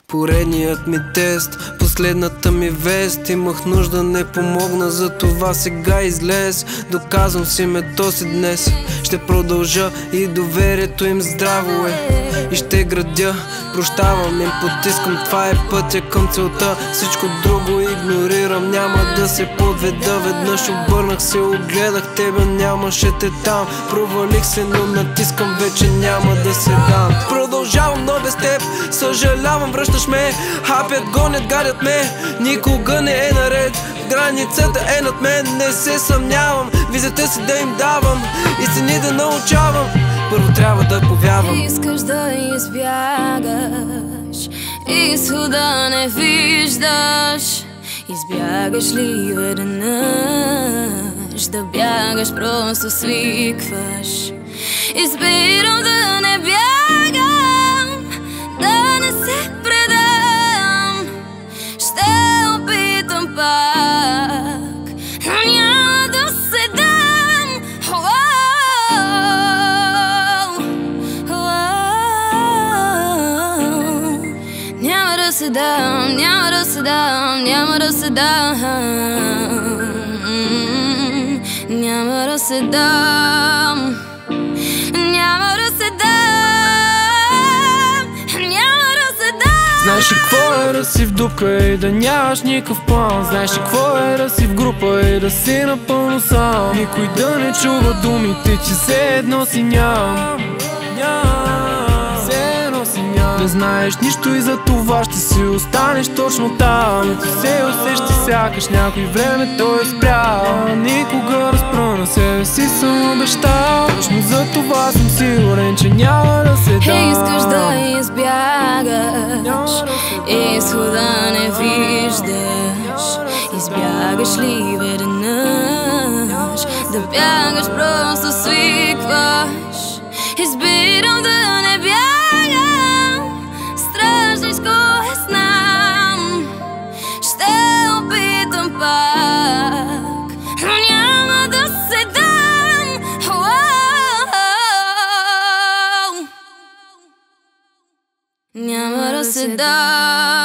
Поредният ми тест, последната ми вест. Имах нужда, не помогна, за това сега излез. Доказвам си метод си днес. Ще продължа и доверието им здраво е. И ще градя, прощавам им, потискам. Това е пътя към целта, всичко друго игнорирам. Няма да се подведа, веднъж обърнах се, огледах тебе, нямаше те там. Провалих се, но натискам, вече няма да се дам. Продължавам, но без теб, съжалявам, връщаш ме. Хапят, гонят, гадят ме, никога не е наред. Границата е над мен, не се съмнявам. Визията си да им давам, истини да научавам. Първо трябва да повярвам. Искаш да избягаш, изхода не виждаш. Избягаш ли веднъж, да бягаш просто свикваш. Избирам да не бягам, да не се предам. Ще опитам пак, но няма да се дам. Няма да се дам, няма да се дам, няма да се дам. Няма да се дам, няма да се дам, няма да се дам. Знаеш ли какво е да си в дупка и да нямаш никакъв план? Знаеш ли какво е да си в група и да си напълно сам? Никой да не чува думите, че все едно си ням. Не знаеш нищо и за това ще си останеш точно там. Ето се усеща сякаш някой времето е спрял. Никога разпра на себе си съм обещал. Точно за това съм сигурен, че няма да се дам. Искаш да избягаш, изхода не виждаш. Избягаш ли веднъж, да бягаш просто свикваш. Избирам да не бягам, стражничко е знам. Ще опитам пак, но няма да се дам. Няма да се дам.